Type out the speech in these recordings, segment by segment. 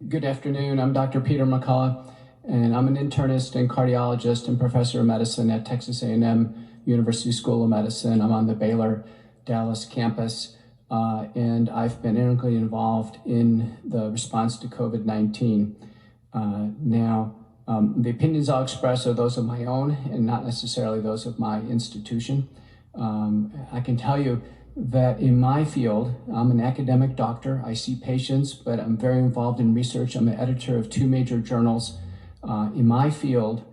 Good afternoon. I'm Dr. Peter McCullough, and I'm an internist and cardiologist and professor of medicine at Texas A&M University School of Medicine. I'm on the Baylor Dallas campus, and I've been integrally involved in the response to COVID-19. The opinions I'll express are those of my own and not necessarily those of my institution. I can tell you that in my field, I'm an academic doctor. I see patients, but I'm very involved in research. I'm the editor of 2 major journals. In my field,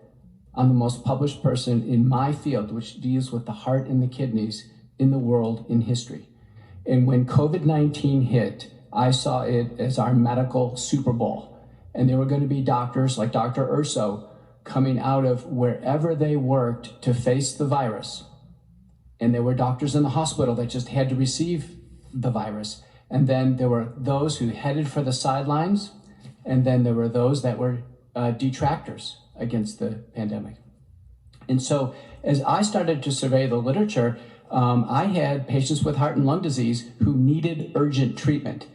I'm the most published person in my field, which deals with the heart and the kidneys in the world in history. And when COVID-19 hit, I saw it as our medical Super Bowl. And there were going to be doctors like Dr. Urso coming out of wherever they worked to face the virus. And there were doctors in the hospital that just had to receive the virus. And then there were those who headed for the sidelines. And then there were those that were detractors against the pandemic. And so as I started to survey the literature, I had patients with heart and lung disease who needed urgent treatment.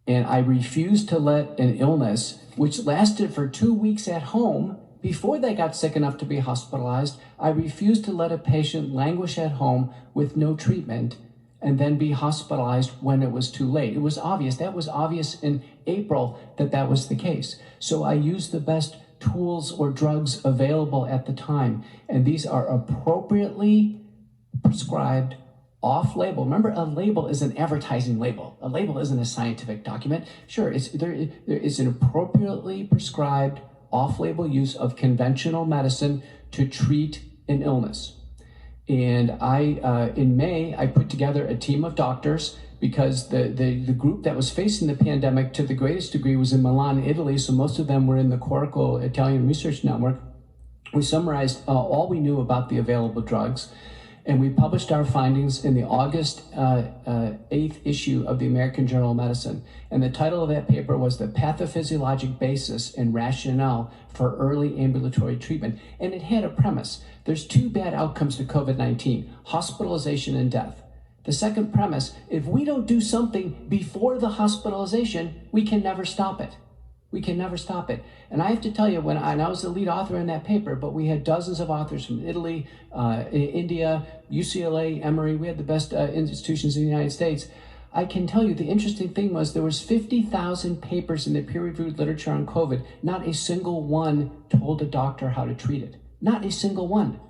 And I refused to let an illness, which lasted for 2 weeks at home, before they got sick enough to be hospitalized, I refused to let a patient languish at home with no treatment and then be hospitalized when it was too late. It was obvious. That was obvious in April that was the case. So I used the best tools or drugs available at the time. And these are appropriately prescribed off-label. Remember, a label is an advertising label. A label isn't a scientific document. Sure, there is an appropriately prescribed off-label use of conventional medicine to treat an illness. And in May, I put together a team of doctors because the group that was facing the pandemic to the greatest degree was in Milan, Italy, so most of them were in the Corrical Italian Research Network. We summarized all we knew about the available drugs, and we published our findings in the August 8th issue of the American Journal of Medicine. And the title of that paper was The Pathophysiologic Basis and Rationale for Early Ambulatory Treatment. And it had a premise. There's 2 bad outcomes to COVID-19, hospitalization and death. The second premise, if we don't do something before the hospitalization, we can never stop it. We can never stop it. And I have to tell you, and I was the lead author in that paper, but we had dozens of authors from Italy, India, UCLA, Emory. We had the best institutions in the United States. I can tell you the interesting thing was there was 50,000 papers in the peer-reviewed literature on COVID. Not a single one told a doctor how to treat it. Not a single one.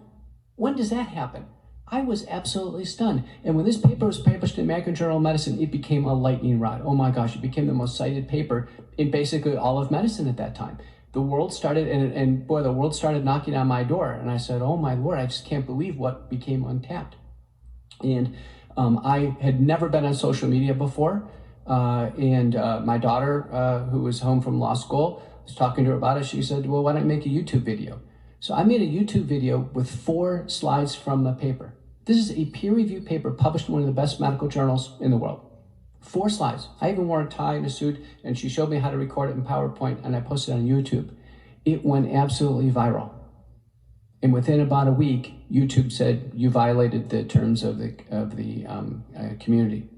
When does that happen? I was absolutely stunned. And when this paper was published in the American Journal of Medicine, it became a lightning rod. Oh my gosh, it became the most cited paper in basically all of medicine at that time. The world started, and boy, the world started knocking on my door. And I said, oh my Lord, I just can't believe what became untapped. And I had never been on social media before. My daughter, who was home from law school, was talking to her about it. She said, well, why don't you make a YouTube video? So I made a YouTube video with 4 slides from the paper. This is a peer-reviewed paper published in one of the best medical journals in the world. 4 slides. I even wore a tie and a suit, and she showed me how to record it in PowerPoint, and I posted it on YouTube. It went absolutely viral. And within about a week, YouTube said, you violated the terms of the community.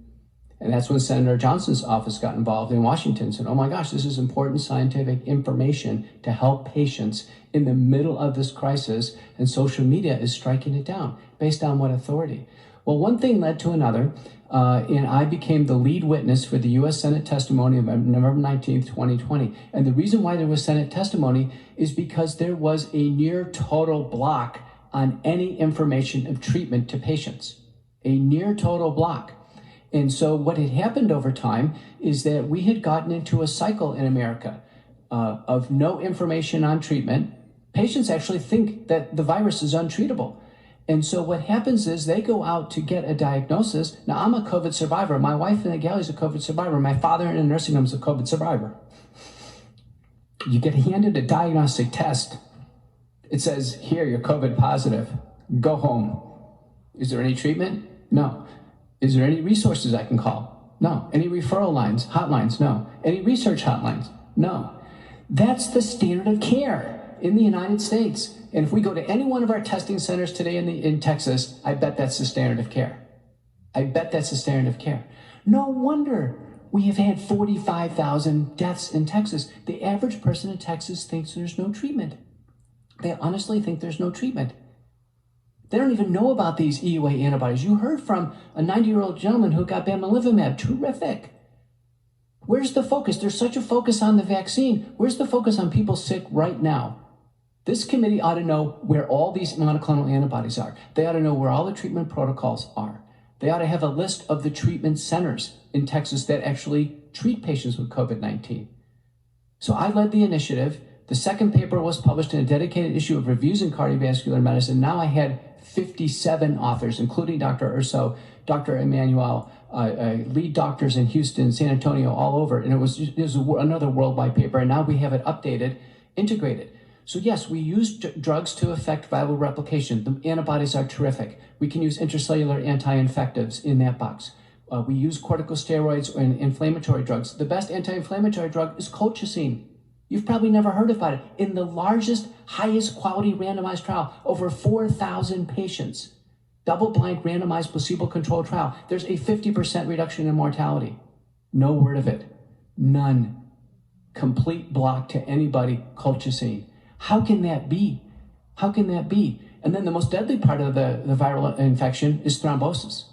And that's when Senator Johnson's office got involved in Washington and said, oh my gosh, this is important scientific information to help patients in the middle of this crisis, and social media is striking it down. Based on what authority? Well, one thing led to another, and I became the lead witness for the U.S. Senate testimony of November 19th, 2020. And the reason why there was Senate testimony is because there was a near total block on any information of treatment to patients. A near total block. And so what had happened over time is that we had gotten into a cycle in America of no information on treatment. Patients actually think that the virus is untreatable. And so what happens is they go out to get a diagnosis. Now, I'm a COVID survivor. My wife in the galley is a COVID survivor. My father in a nursing home is a COVID survivor. You get handed a diagnostic test. It says, here, you're COVID positive. Go home. Is there any treatment? No. Is there any resources I can call? No. Any referral lines, hotlines? No. Any research hotlines? No. That's the standard of care in the United States. And if we go to any one of our testing centers today in Texas, I bet that's the standard of care. I bet that's the standard of care. No wonder We have had 45,000 deaths in Texas. The average person in Texas thinks there's no treatment. They honestly think there's no treatment. They don't even know about these EUA antibodies. You heard from a 90-year-old gentleman who got bamlanivimab. Terrific. Where's the focus? There's such a focus on the vaccine. Where's the focus on people sick right now? This committee ought to know where all these monoclonal antibodies are. They ought to know where all the treatment protocols are. They ought to have a list of the treatment centers in Texas that actually treat patients with COVID-19. So I led the initiative. The second paper was published in a dedicated issue of Reviews in Cardiovascular Medicine. Now I had 57 authors, including Dr. Urso, Dr. Emmanuel, lead doctors in Houston, San Antonio, all over. And it was another worldwide paper. And now we have it updated, integrated. So yes, we use drugs to affect viral replication. The antibodies are terrific. We can use intracellular anti-infectives in that box. We use corticosteroids and inflammatory drugs. The best anti-inflammatory drug is colchicine. You've probably never heard about it. In the largest, highest quality randomized trial, over 4,000 patients, double-blind randomized placebo-controlled trial, there's a 50% reduction in mortality. No word of it. None. Complete block to anybody, colchicine. How can that be? How can that be? And then the most deadly part of the viral infection is thrombosis.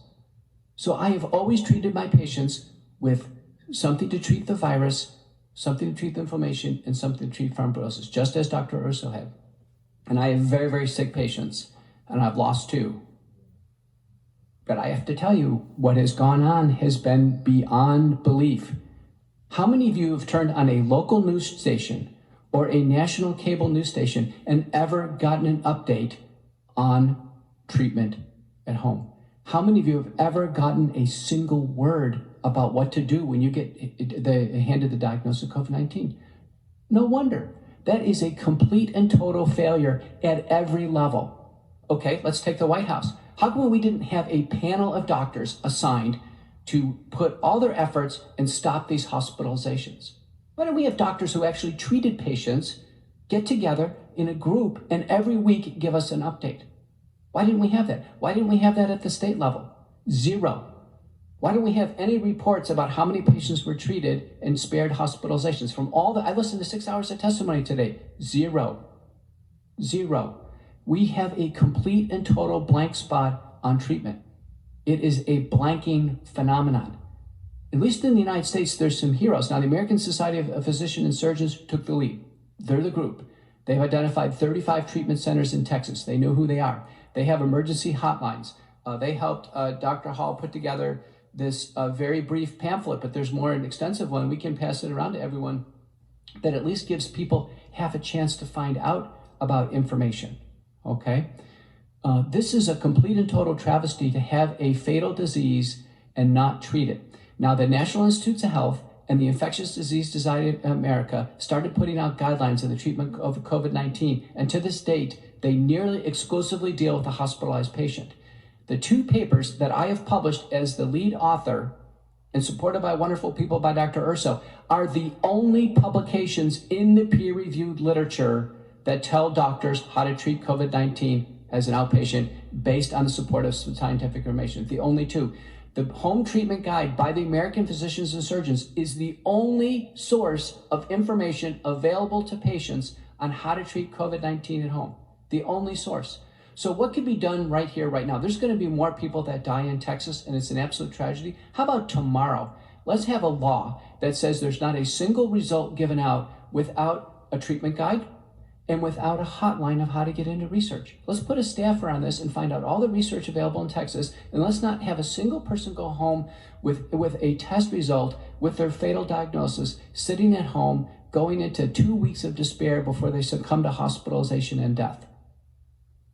So I have always treated my patients with something to treat the virus, something to treat the inflammation, and something to treat thrombosis, just as Dr. Urso had. And I have very, very sick patients, and I've lost 2. But I have to tell you, what has gone on has been beyond belief. How many of you have turned on a local news station or a national cable news station and ever gotten an update on treatment at home? How many of you have ever gotten a single word about what to do when you get handed the diagnosis of COVID-19? No wonder. That is a complete and total failure at every level. Okay, let's take the White House. How come we didn't have a panel of doctors assigned to put all their efforts and stop these hospitalizations? Why don't we have doctors who actually treated patients get together in a group and every week give us an update? Why didn't we have that? Why didn't we have that at the state level? 0. Why don't we have any reports about how many patients were treated and spared hospitalizations? I listened to 6 hours of testimony today. 0. We have a complete and total blank spot on treatment. It is a blanking phenomenon. At least in the United States, there's some heroes. Now, the American Society of Physicians and Surgeons took the lead. They're the group. They've identified 35 treatment centers in Texas. They know who they are. They have emergency hotlines. They helped Dr. Hall put together this very brief pamphlet, but there's more an extensive one. We can pass it around to everyone that at least gives people half a chance to find out about information, okay? This is a complete and total travesty to have a fatal disease and not treat it. Now, the National Institutes of Health and the Infectious Disease Society of America started putting out guidelines in the treatment of COVID-19, and to this date, they nearly exclusively deal with the hospitalized patient. The 2 papers that I have published as the lead author and supported by wonderful people by Dr. Urso are the only publications in the peer-reviewed literature that tell doctors how to treat COVID-19 as an outpatient based on the support of scientific information. The only 2. The Home Treatment Guide by the American Physicians and Surgeons is the only source of information available to patients on how to treat COVID-19 at home. The only source. So what could be done right here, right now? There's going to be more people that die in Texas, and it's an absolute tragedy. How about tomorrow? Let's have a law that says there's not a single result given out without a treatment guide and without a hotline of how to get into research. Let's put a staffer on this and find out all the research available in Texas, and let's not have a single person go home with a test result with their fatal diagnosis, sitting at home, going into 2 weeks of despair before they succumb to hospitalization and death.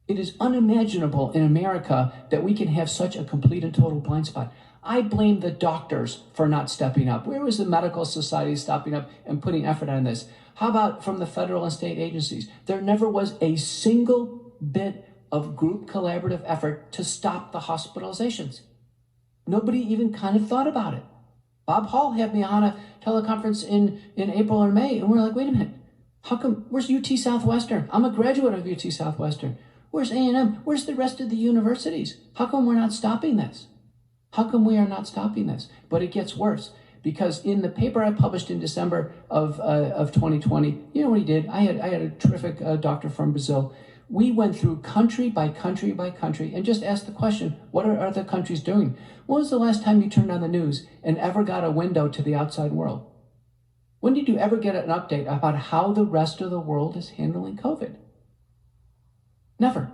It is unimaginable in America that we can have such a complete and total blind spot. I blame the doctors for not stepping up. Where was the medical society stepping up and putting effort on this? How about from the federal and state agencies? There never was a single bit of group collaborative effort to stop the hospitalizations. Nobody even kind of thought about it. Bob Hall had me on a teleconference in April or May, and we're like, wait a minute, how come, where's UT Southwestern? I'm a graduate of UT Southwestern. Where's A&M? Where's the rest of the universities? How come we're not stopping this? How come we are not stopping this? But it gets worse. Because in the paper I published in December of 2020, you know what he did? I had a terrific doctor from Brazil. We went through country by country by country and just asked the question, what are other countries doing? When was the last time you turned on the news and ever got a window to the outside world? When did you ever get an update about how the rest of the world is handling COVID? Never.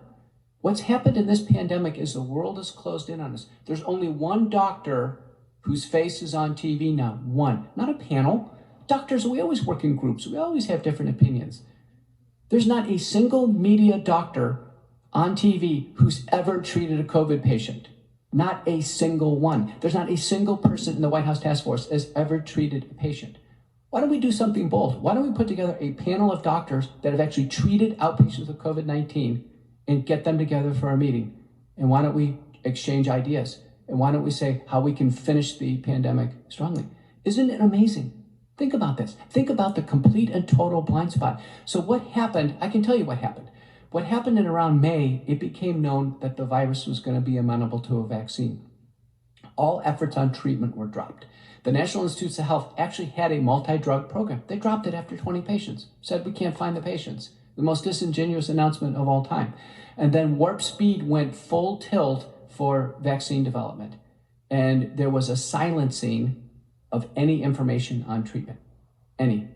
What's happened in this pandemic is the world is closed in on us. There's only one doctor whose face is on TV now. One, not a panel. Doctors, we always work in groups. We always have different opinions. There's not a single media doctor on TV who's ever treated a COVID patient. Not a single one. There's not a single person in the White House task force has ever treated a patient. Why don't we do something bold? Why don't we put together a panel of doctors that have actually treated outpatients with COVID-19 and get them together for a meeting? And why don't we exchange ideas? And why don't we say how we can finish the pandemic strongly? Isn't it amazing? Think about this. Think about the complete and total blind spot. So what happened? I can tell you what happened. What happened in around May, it became known that the virus was going to be amenable to a vaccine. All efforts on treatment were dropped. The National Institutes of Health actually had a multi-drug program. They dropped it after 20 patients, said we can't find the patients. The most disingenuous announcement of all time. And then warp speed went full tilt for vaccine development. And there was a silencing of any information on treatment. Any.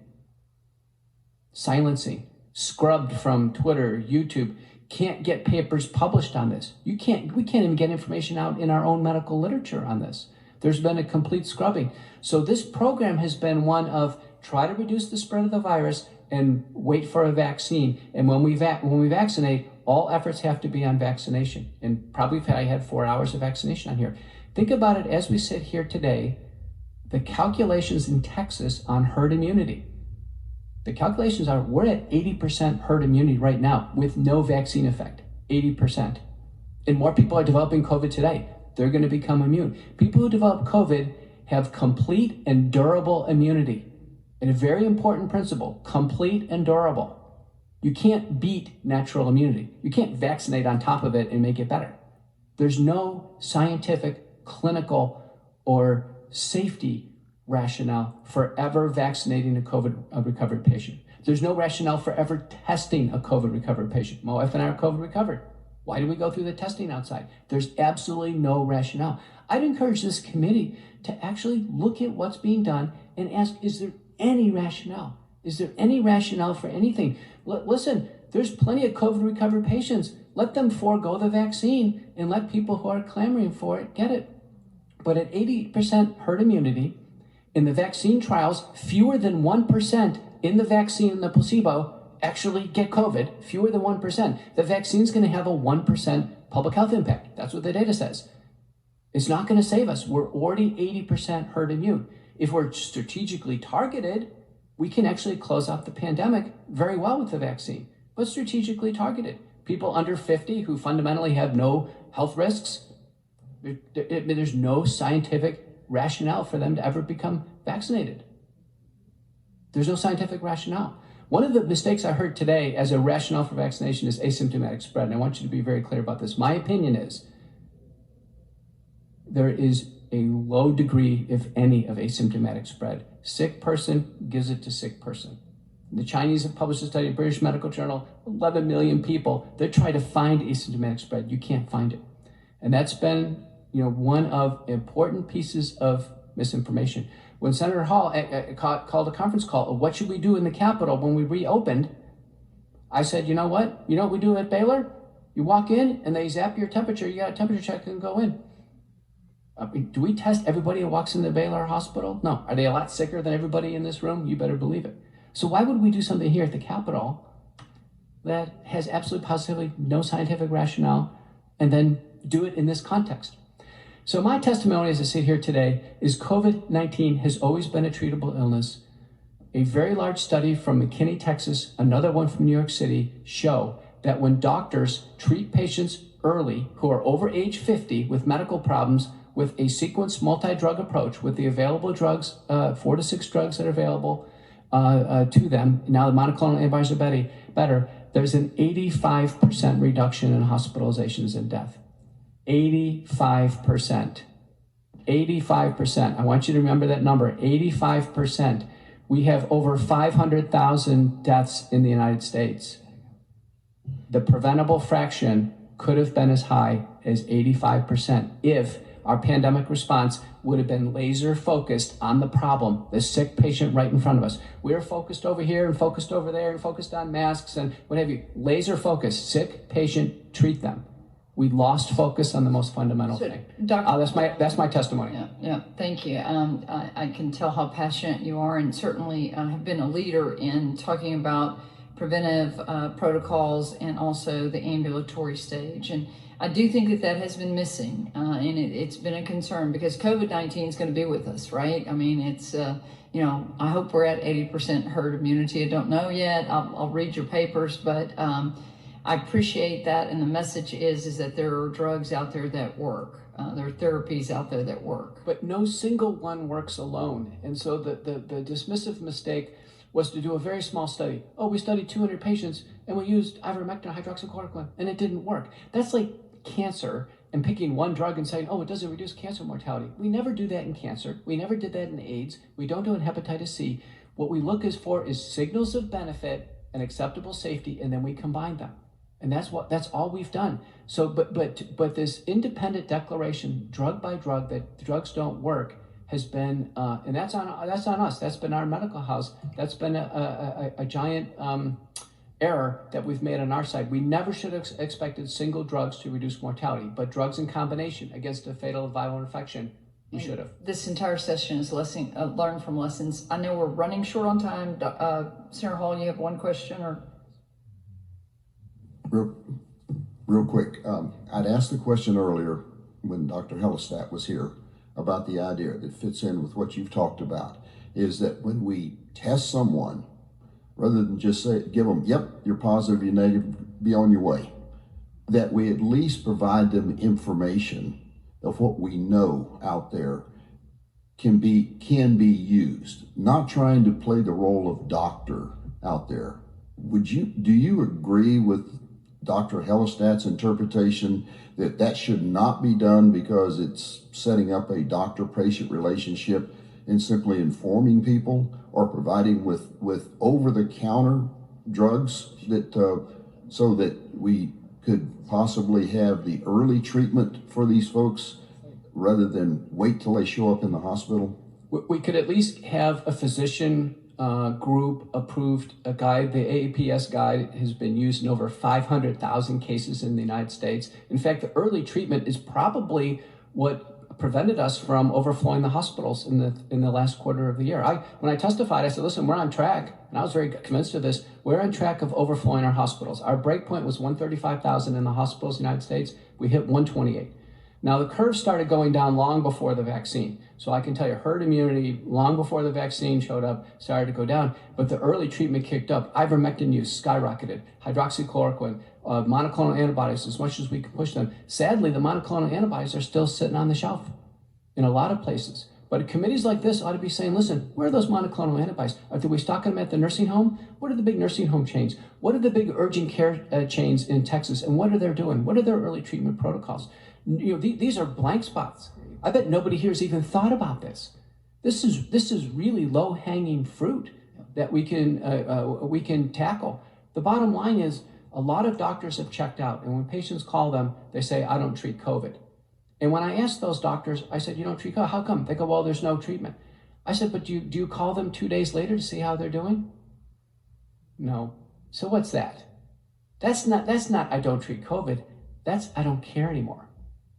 Silencing. Scrubbed from Twitter, YouTube. Can't get papers published on this. We can't even get information out in our own medical literature on this. There's been a complete scrubbing. So this program has been one of try to reduce the spread of the virus and wait for a vaccine. And when we vaccinate, all efforts have to be on vaccination. And probably I had 4 hours of vaccination on here. Think about it as we sit here today, the calculations in Texas on herd immunity. The calculations are we're at 80% herd immunity right now with no vaccine effect, 80%. And more people are developing COVID today. They're going to become immune. People who develop COVID have complete and durable immunity. And a very important principle, complete and durable. You can't beat natural immunity. You can't vaccinate on top of it and make it better. There's no scientific, clinical, or safety rationale for ever vaccinating a COVID recovered patient. There's no rationale for ever testing a COVID recovered patient. My wife and I are COVID recovered. Why do we go through the testing outside? There's absolutely no rationale. I'd encourage this committee to actually look at what's being done and ask, is there any rationale? Is there any rationale for anything? Listen, there's plenty of COVID recovered patients. Let them forego the vaccine and let people who are clamoring for it get it. But at 80% herd immunity, in the vaccine trials, fewer than 1% in the vaccine and the placebo actually get COVID, fewer than 1%. The vaccine's going to have a 1% public health impact. That's what the data says. It's not going to save us. We're already 80% herd immune. If we're strategically targeted, we can actually close out the pandemic very well with the vaccine, but strategically targeted. People under 50 who fundamentally have no health risks, there's no scientific rationale for them to ever become vaccinated. There's no scientific rationale. One of the mistakes I heard today as a rationale for vaccination is asymptomatic spread, and I want you to be very clear about this. My opinion is there is a low degree, if any, of asymptomatic spread. Sick person gives it to sick person. The Chinese have published a study in British Medical Journal, 11 million people. They're trying to find asymptomatic spread. You can't find it. And that's been, one of important pieces of misinformation. When Senator Hall called a conference call of what should we do in the Capitol when we reopened, I said, you know what? You know what we do at Baylor? You walk in and they zap your temperature. You got a temperature check and go in. Do we test everybody who walks in the Baylor Hospital? No. Are they a lot sicker than everybody in this room? You better believe it. So why would we do something here at the Capitol that has absolutely positively no scientific rationale and then do it in this context? So my testimony as I sit here today is COVID-19 has always been a treatable illness. A very large study from McKinney, Texas, another one from New York City, show that when doctors treat patients early who are over age 50 with medical problems with a sequenced multi-drug approach with the available drugs, 4 to 6 drugs that are available to them, now the monoclonal antibodies are better, there's an 85% reduction in hospitalizations and death. 85%. 85%. I want you to remember that number, 85%. We have over 500,000 deaths in the United States. The preventable fraction could have been as high as 85% if our pandemic response would have been laser focused on the problem, the sick patient right in front of us. We were focused over here and focused over there and focused on masks and what have you. Laser focused, sick patient, treat them. We lost focus on the most fundamental thing. That's my testimony. Yeah, thank you. I can tell how passionate you are, and certainly have been a leader in talking about preventive protocols and also the ambulatory stage. And I do think that has been missing, and it's been a concern because COVID-19 is going to be with us, right? I mean, it's, I hope we're at 80% herd immunity. I don't know yet. I'll read your papers, but I appreciate that. And the message is that there are drugs out there that work. There are therapies out there that work. But no single one works alone. And so the dismissive mistake was to do a very small study. Oh, we studied 200 patients and we used ivermectin, hydroxychloroquine, and it didn't work. That's like cancer and picking one drug and saying, oh, it doesn't reduce cancer mortality. We never do that in cancer. We never did that in AIDS. We don't do it in hepatitis C. What we look for is signals of benefit and acceptable safety, and then we combine them. And that's all we've done. So, but this independent declaration, drug by drug, that drugs don't work, has been, and that's on us. That's been our medical house. That's been a giant error that we've made on our side. We never should have expected single drugs to reduce mortality, but drugs in combination against a fatal viral infection, we should have. This entire session is learn from lessons. I know we're running short on time. Senator Hall, you have one question or? Real quick, I'd asked the question earlier when Dr. Hellistat was here about the idea that fits in with what you've talked about, is that when we test someone, rather than just say, give them, yep, you're positive, you're negative, be on your way, that we at least provide them information of what we know out there can be used, not trying to play the role of doctor out there. Do you agree with Dr. Hellistat's interpretation that should not be done because it's setting up a doctor-patient relationship and simply informing people or providing with over-the-counter drugs that so that we could possibly have the early treatment for these folks rather than wait till they show up in the hospital? We could at least have a physician group approved a guide. The AAPS guide has been used in over 500,000 cases in the United States. In fact, the early treatment is probably what prevented us from overflowing the hospitals in the last quarter of the year. When I testified, I said, listen, we're on track, and I was very convinced of this. We're on track of overflowing our hospitals. Our break point was 135,000 in the hospitals in the United States. We hit 128. Now, the curve started going down long before the vaccine. So I can tell you herd immunity, long before the vaccine showed up, started to go down. But the early treatment kicked up. Ivermectin use skyrocketed. Hydroxychloroquine, monoclonal antibodies, as much as we can push them. Sadly, the monoclonal antibodies are still sitting on the shelf in a lot of places. But committees like this ought to be saying, listen, where are those monoclonal antibodies? Do we stock them at the nursing home? What are the big nursing home chains? What are the big urgent care chains in Texas? And what are they doing? What are their early treatment protocols? These are blank spots. I bet nobody here has even thought about this. This is really low-hanging fruit that we can tackle. The bottom line is a lot of doctors have checked out, and when patients call them, they say, I don't treat COVID. And when I asked those doctors, I said, you don't treat COVID? How come? They go, well, there's no treatment. I said, but do you call them 2 days later to see how they're doing? No. So what's that? That's not I don't treat COVID. That's I don't care anymore.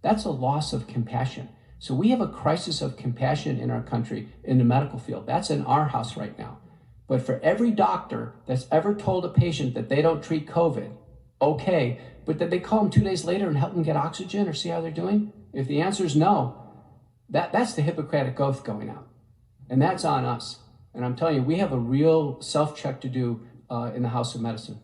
That's a loss of compassion. So we have a crisis of compassion in our country in the medical field. That's in our house right now. But for every doctor that's ever told a patient that they don't treat COVID, okay, but that they call them 2 days later and help them get oxygen or see how they're doing? If the answer is no, that's the Hippocratic Oath going out. And that's on us. And I'm telling you, we have a real self-check to do in the House of Medicine.